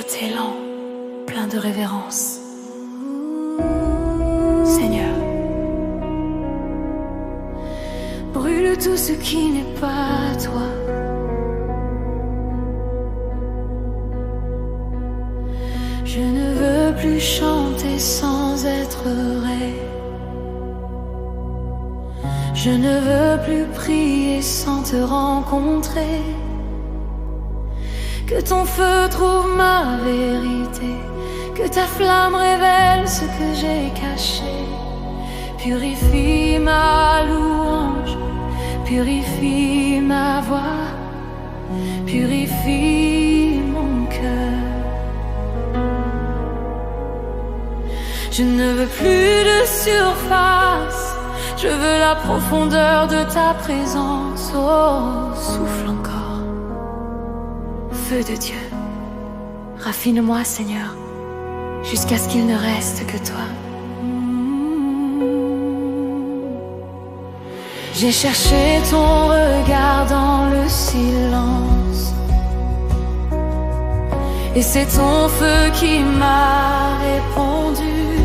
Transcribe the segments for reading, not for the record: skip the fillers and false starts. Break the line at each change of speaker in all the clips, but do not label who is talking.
cet élan plein de révérence. Seigneur, brûle tout ce qui n'est pas toi. Je ne veux plus chanter sans être vrai. Je ne veux plus prier sans te rencontrer. Que ton feu trouve ma vérité, que ta flamme révèle ce que j'ai caché. Purifie ma louange, purifie ma voix, purifie mon cœur. Je ne veux plus de surface, je veux la profondeur de ta présence. Oh, souffle encore. Feu de Dieu, raffine-moi, Seigneur, jusqu'à ce qu'il ne reste que toi. J'ai cherché ton regard dans le silence, et c'est ton feu qui m'a répondu.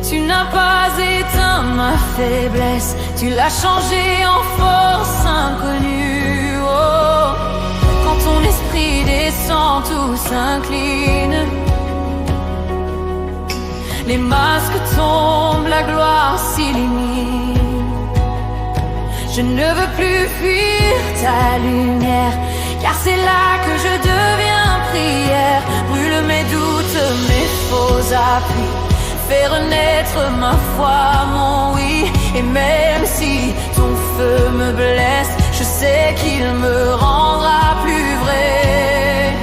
Tu n'as pas éteint ma faiblesse, tu l'as changée en force inconnue. Oh, quand ton esprit descend, tout s'incline. Les masques tombent, la gloire s'illumine. Je ne veux plus fuir ta lumière, car c'est là que je deviens prière. Brûle mes doutes, mes faux appuis, fais renaître ma foi, mon oui. Et même si ton feu me blesse, je sais qu'il me rendra plus vrai.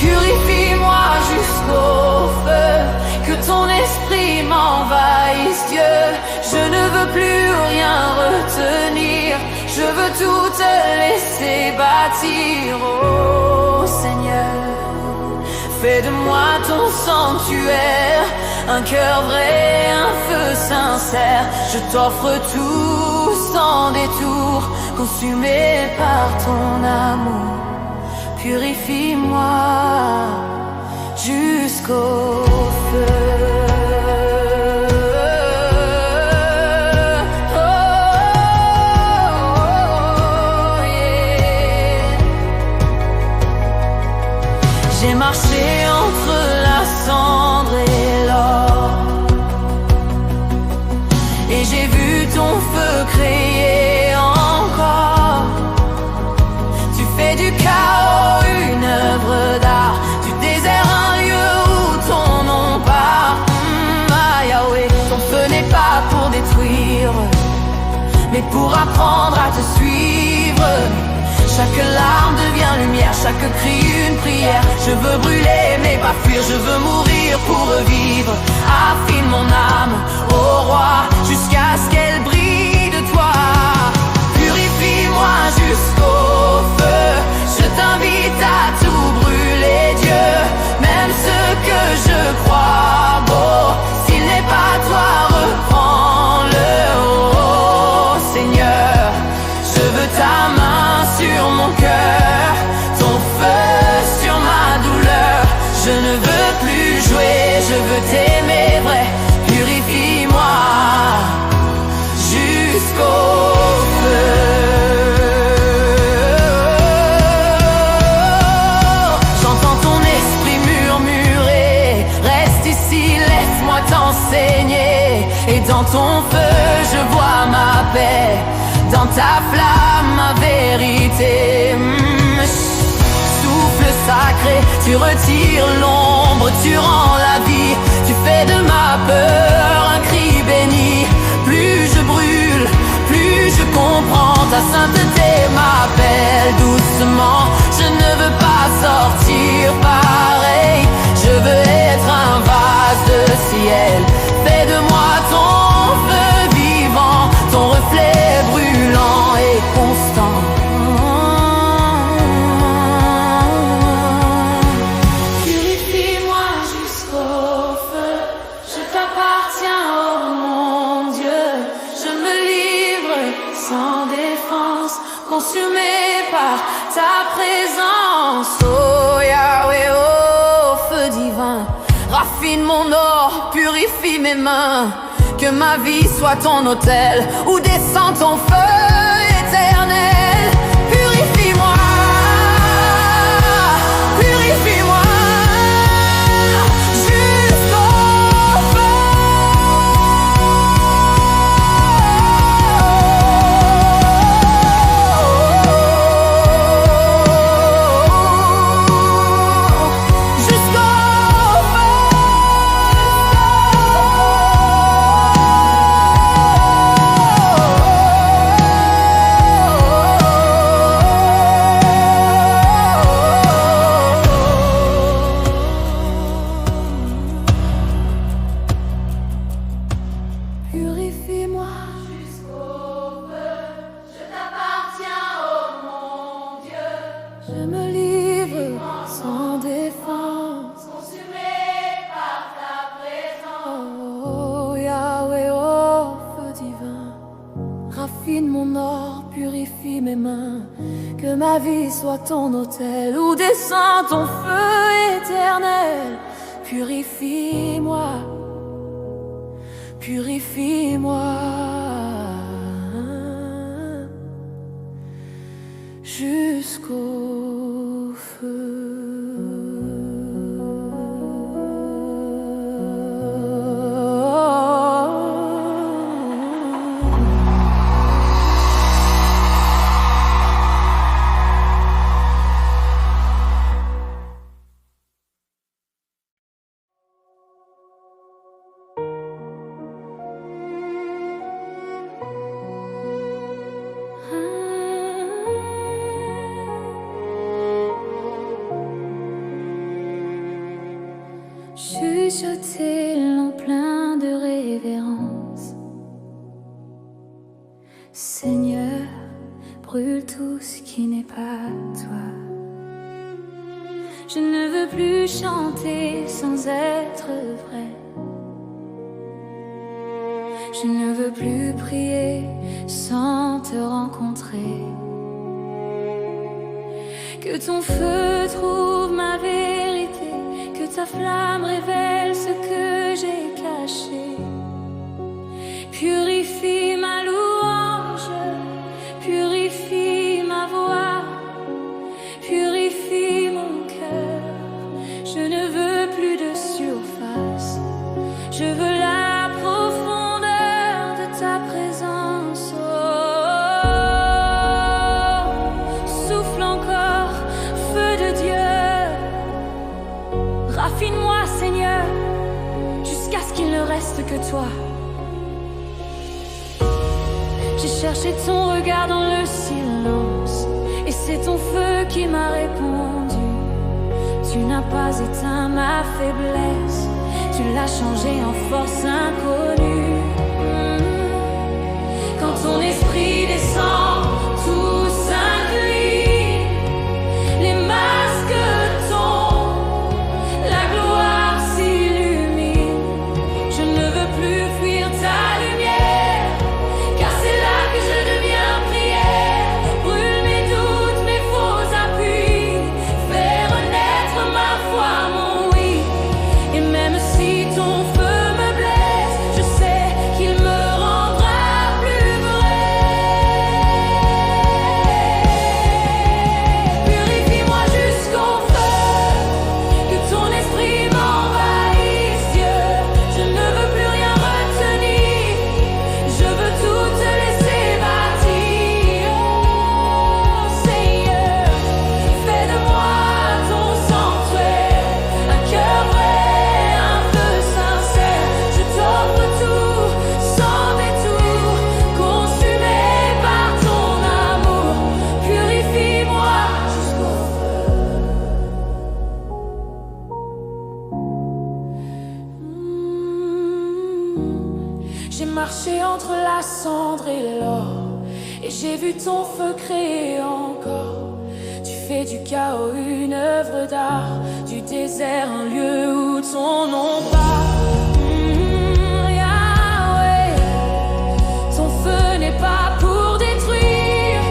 Purifie-moi jusqu'au feu, que ton esprit m'envahisse, Dieu. Je ne veux plus rien retenir, je veux tout te laisser bâtir. Oh Seigneur, fais de moi ton sanctuaire, un cœur vrai, un feu sincère. Je t'offre tout sans détour, consumé par ton amour. Purifie-moi jusqu'au feu. J'ai marché entre la cendre et l'or, et j'ai vu ton feu créer encore. Tu fais du chaos une œuvre d'art, du désert un lieu où ton nom part. Yahweh, ton feu n'est pas pour détruire, mais pour apprendre à te suivre. Chaque larme devient lumière, chaque cri une prière. Je veux brûler mais pas fuir, je veux mourir pour revivre. Affine mon âme au roi, jusqu'à ce qu'elle brille de toi. Purifie-moi jusqu'au feu, je t'invite à tout brûler, Dieu. Même ce que je crois beau, s'il n'est pas toi, reprends-le. Oh Seigneur, je veux ta main sur mon cœur, ton feu sur ma douleur. Je ne veux plus jouer, je veux t'aimer vrai. Purifie-moi jusqu'au feu. J'entends ton esprit murmurer, reste ici, laisse-moi t'enseigner. Et dans ton feu je vois ma paix, dans ta flamme ma vérité. Souffle sacré, tu retires l'ombre, tu rends la vie. Tu fais de ma peur un cri béni. Plus je brûle, plus je comprends. Ta sainteté m'appelle doucement. Je ne veux pas sortir pareil, je veux être un vase de ciel. Fais de moi ton feu vivant, ton reflet brûlant et constant. Purifie Raffine mon or, purifie mes mains. Que ma vie soit ton autel, où descend ton feu éternel. Purifie-moi, purifie-moi. Purifie-moi jusqu'au feu, je t'appartiens, oh mon Dieu. Je me livre sans défense, consumé par ta présence. Oh Yahweh, oh feu divin, raffine mon or, purifie mes mains. Que ma vie soit ton autel, où descend ton feu éternel. Purifie-moi, purifie-moi jusqu'au feu. Chuchoter l'en plein de révérence. Seigneur, brûle tout ce qui n'est pas toi. Je ne veux plus chanter sans être vrai. Je ne veux plus prier sans te rencontrer. Que ton feu trouve ma vérité, que ta flamme révèle ce que j'ai caché. Purifie ma louange, purifie ma voix, purifie mon cœur. Je ne veux plus de surface, je veux la profondeur de ta présence. Oh, souffle encore, feu de Dieu. Raffine-moi, Seigneur, jusqu'à ce qu'il ne reste que toi. J'ai cherché ton regard dans le silence, et c'est ton feu qui m'a répondu. Tu n'as pas éteint ma faiblesse, tu l'as changée en force inconnue. Quand ton esprit descend, tout s'incline, les masques tombent, la gloire s'illumine. Je ne veux plus fuir ta lumière, car c'est là que je deviens prière. Brûle mes doutes, mes faux appuis, fais renaître ma foi, mon oui. Et même si ton feu me blesse, je sais qu'il me rendra plus vrai. Purifie-moi jusqu'au feu, que ton esprit m'envahisse, Dieu. Je ne veux plus rien retenir, je veux tout te laisser bâtir. Oh Seigneur, fais de moi ton sanctuaire, un cœur vrai, un feu sincère. Je t'offre tout, sans détour, consumé par ton amour. Purifie-moi jusqu'au feu. J'ai marché entre la cendre et l'or, et j'ai vu ton feu créer encore. Tu fais du chaos une œuvre d'art, du désert un lieu où ton nom part. Yahweh, ton feu n'est pas pour détruire,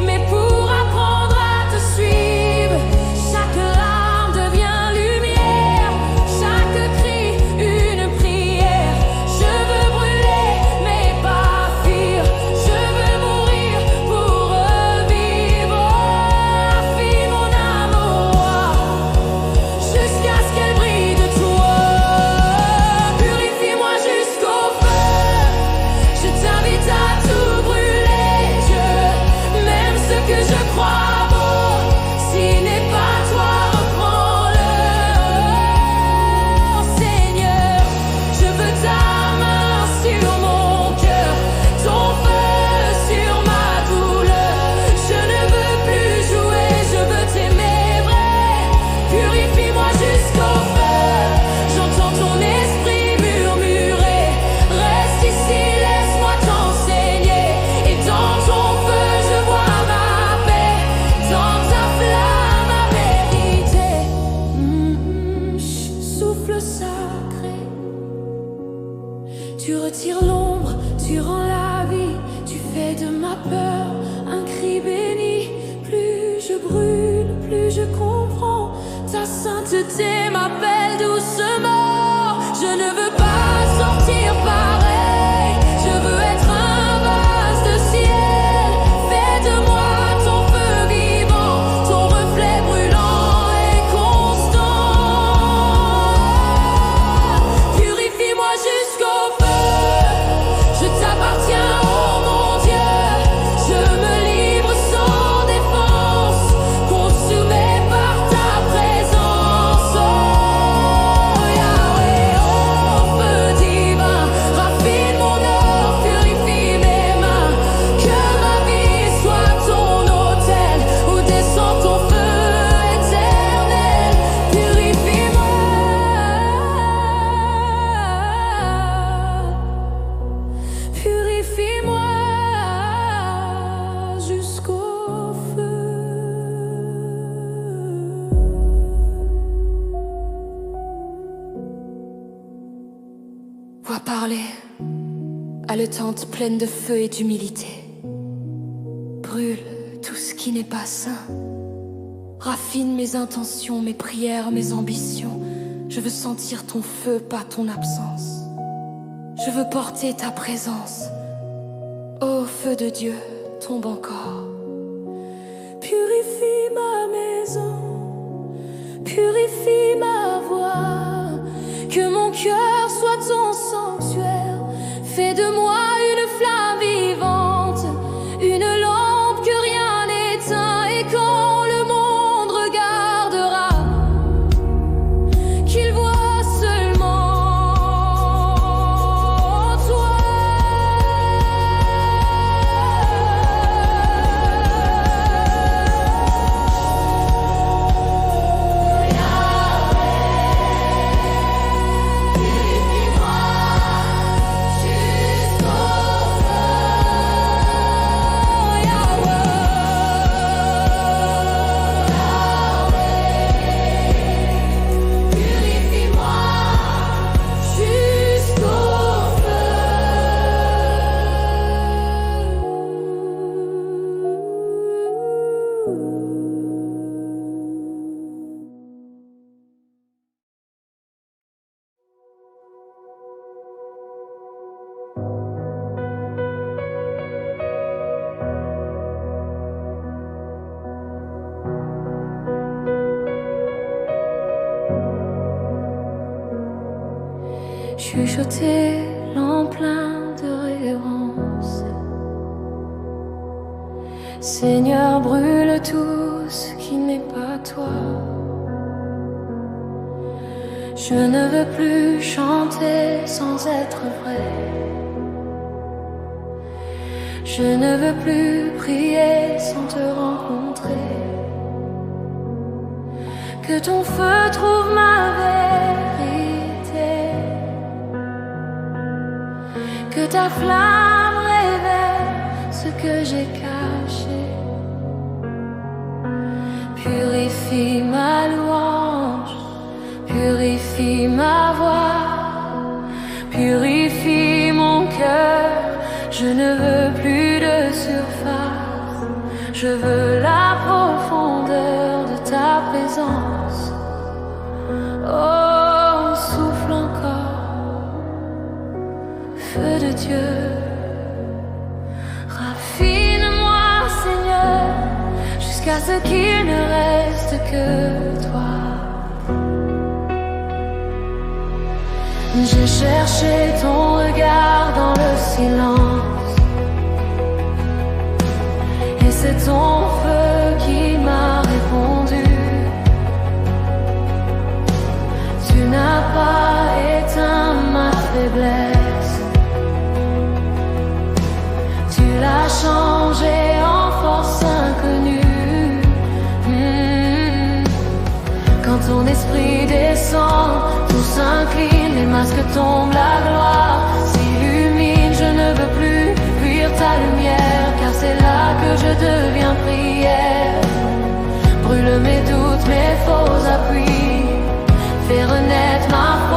mais pour apprendre à te suivre. Chaque larme devient lumière, chaque cri souffle sacré. Tu retires l'ombre, tu rends la vie, tu fais de ma peur un cri béni. Plus je brûle, plus je comprends, ta sainteté m'appelle doucement. Je ne veux pas sortir pareil, je veux être un vase de ciel. Fais de moi ton feu vivant, ton reflet brûlant et constant. Purifie-moi jusqu'au feu, je t'appartiens, oh mon Dieu. Je me livre sans défense, consumé par ta présence. Oh Yahweh, oh feu divin, raffine mon or, purifie mes mains. Que ma vie soit ton autel, où descend ton feu éternel. Purifie-moi, purifie-moi jusqu'au feu. Voix parler, haletante, pleine de feu et d'humilité. Brûle tout ce qui n'est pas sain. Raffine mes intentions, mes prières, mes ambitions. Je veux sentir ton feu, pas ton absence. Je veux porter ta présence. Ô feu de Dieu, tombe encore. Purifie ma maison, purifie ma voix. Que mon cœur soit ton sanctuaire. Fais de moi une flamme vivante, une lampe que rien n'éteint. Et quand le monde regardera, qu'il voit seulement toi. Chuchoter l'emplein de révérence. Seigneur, brûle tout ce qui n'est pas toi. Je ne veux plus chanter sans être vrai. Je ne veux plus prier sans te rencontrer. Que ton feu trouve ma vérité. Que ta flamme révèle ce que j'ai caché. Purifie ma louange, purifie ma voix, purifie mon cœur. Je ne veux plus de surface, je veux la profondeur de ta présence. Oh, souffle encore, feu de Dieu. Raffine-moi, Seigneur, jusqu'à ce qu'il ne reste que toi. J'ai cherché ton regard dans le silence, et c'est ton feu qui m'a répondu. Tu n'as pas éteint ma faiblesse, tu l'as changé en force inconnue. Quand ton esprit descend, tout s'incline, les masques tombent, la gloire s'illumine. Je ne veux plus fuir ta lumière, car c'est là que je deviens prière. Brûle mes doutes, mes faux appuis, fais renaître ma foi.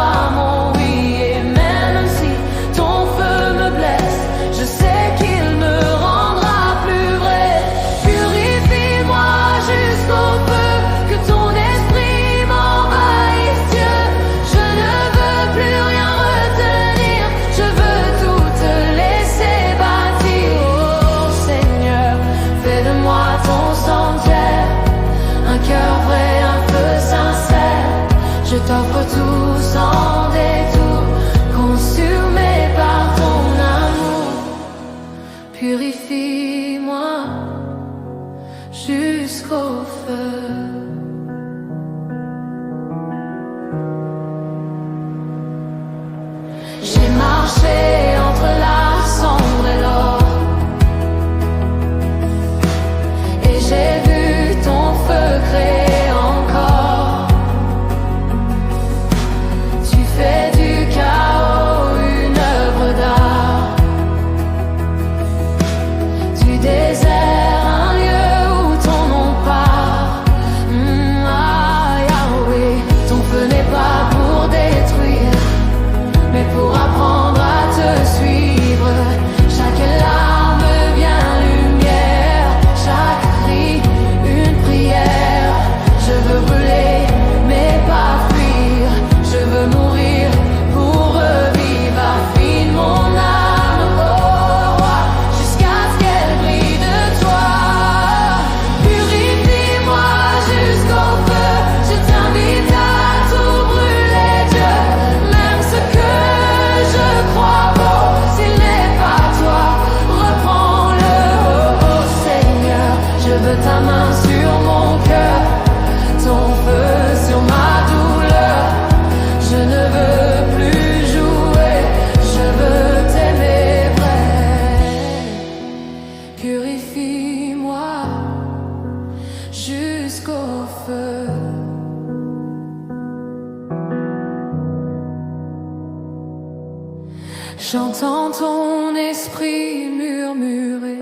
J'entends ton esprit murmurer.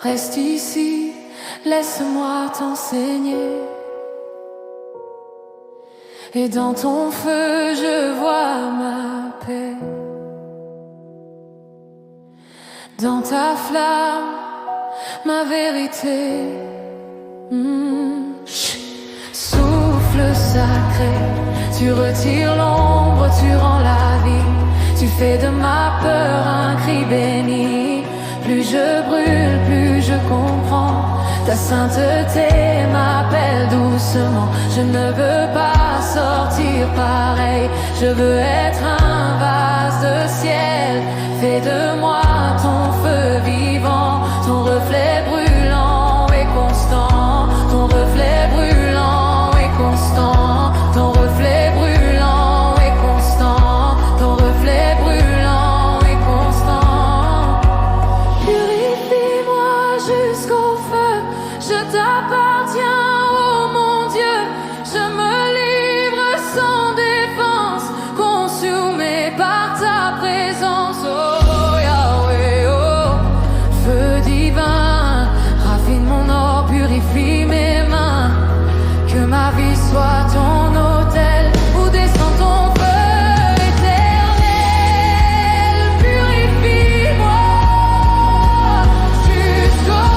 Reste ici, laisse-moi t'enseigner. Et dans ton feu je vois ma paix. Dans ta flamme, ma vérité. Souffle sacré, tu retires l'ombre, tu rends la vie. Tu fais de ma peur un cri béni. Plus je brûle, plus je comprends. Ta sainteté m'appelle doucement. Je ne veux pas sortir pareil. Je veux être un vase de ciel. Fais de moi ton feu vivant, ton reflet brûlant et constant. Ton reflet brûlant et constant. Ton reflet brûlant et constant. Ton reflet brûlant et constant. Purifie-moi jusqu'au feu. Je t'appartiens, oh mon Dieu. Je me livre sans défense, consumé par ta présence. Oh Yahweh, oh feu divin, raffine mon or, purifie mes mains. Que ma vie soit ton autel, où descend ton feu éternel. Purifie-moi jusqu'au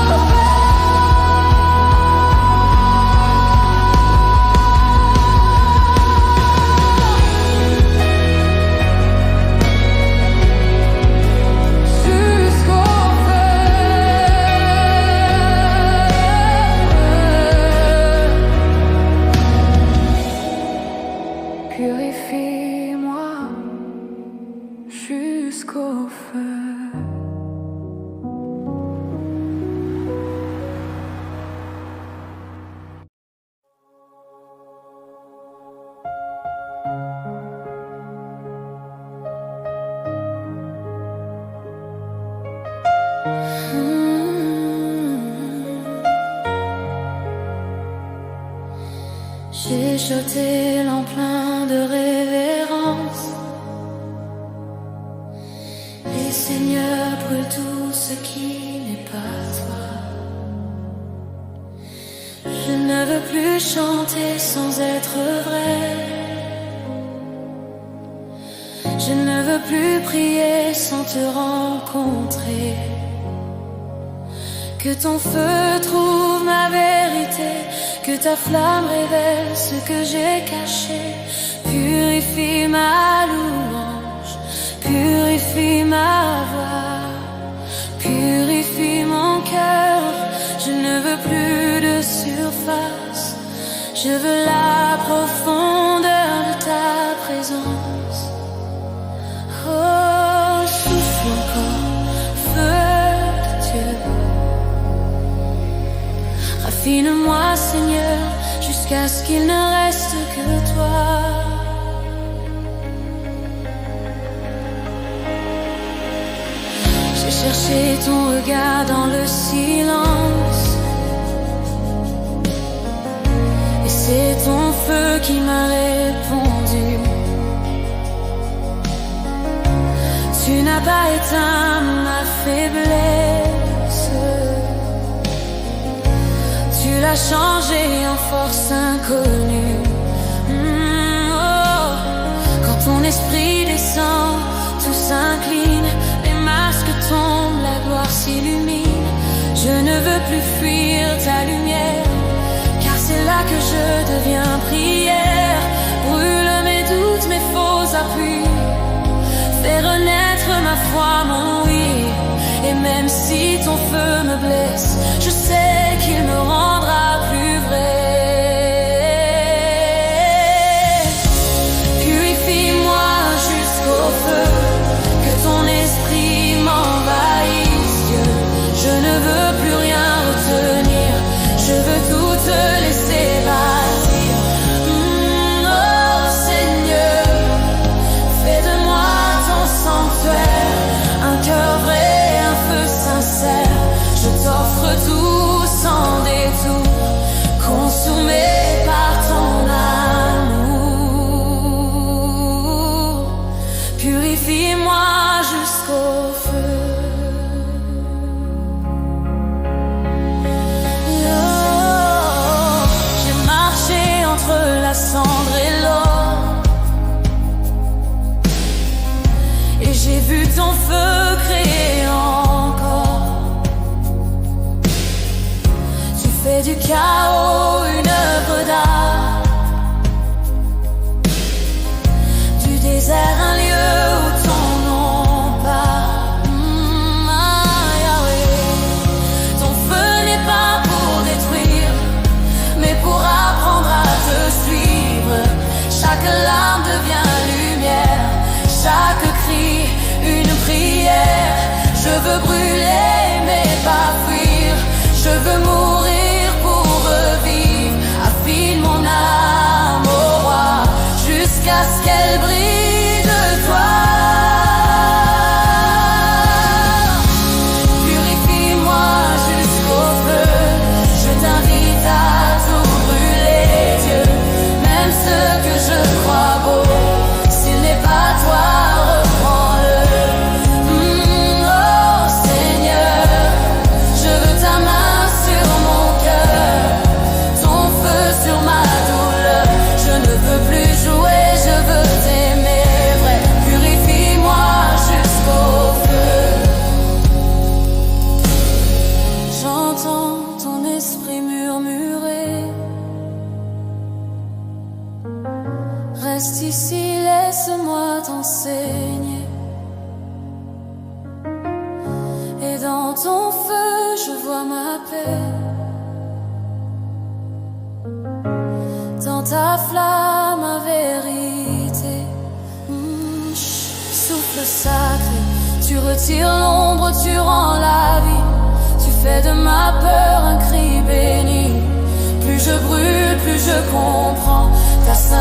purifie-moi jusqu'au feu. J'ai jeté l'empreint de révérence. Et Seigneur, brûle tout ce qui n'est pas toi. Je ne veux plus chanter sans être vrai. Je ne veux plus prier sans te rencontrer. Que ton feu trouve ma vérité, que ta flamme révèle ce que j'ai caché. Purifie ma louange, purifie ma voix, purifie mon cœur. Je ne veux plus de surface, je veux la profondeur de ta présence. Oh, souffle encore, feu de Dieu. Raffine-moi, Seigneur, jusqu'à ce qu'il ne reste que toi. J'ai cherché ton regard dans le silence, et c'est ton feu qui m'a répondu. Tu n'as pas éteint ma faiblesse, tu l'as changé en force inconnue. Oh. Quand ton esprit descend, tout s'incline, les masques tombent, la gloire s'illumine. Je ne veux plus fuir ta lumière, car c'est là que je deviens prière. Brûle mes doutes, mes faux appuis, fais renaître ma foi, mon oui. Et même si ton feu me blesse, je sais qu'il me rendra plus vrai. Purifie-moi jusqu'au feu, que ton esprit m'envahisse, Dieu. Je ne veux plus rien retenir, je veux tout te laisser bâtir. cendres et l'or. Et j'ai vu ton feu créer encore. Tu fais du chaos une œuvre d'art, du désert un lieu où ton nom part. Ton feu n'est pas pour détruire, mais pour apprendre à te suivre. Chaque larme devient lumière, chaque cri une prière. Je veux brûler mais pas fuir, je veux mourir pour revivre. Affine mon âme au roi, jusqu'à ce qu'elle brille de toi. Purifie-moi jusqu'au feu, je t'invite à tout brûler, Dieu. Même ce que je crois beau, s'il n'est pas toi, reprends-le. Oh Seigneur, je veux ta main sur mon cœur, ton feu sur ma douleur. Je ne veux plus jouer, je veux t'aimer vrai. Purifie-moi jusqu'au feu. J'entends ton esprit murmurer. Reste ici, laisse-moi t'enseigner. Et dans ton feu, je vois ma paix. Dans ta flamme, ma vérité. Souffle sacré, tu retires l'ombre, tu rends la vie. Tu fais de ma peur un cri béni. Plus je brûle, plus je comprends ta sainteté.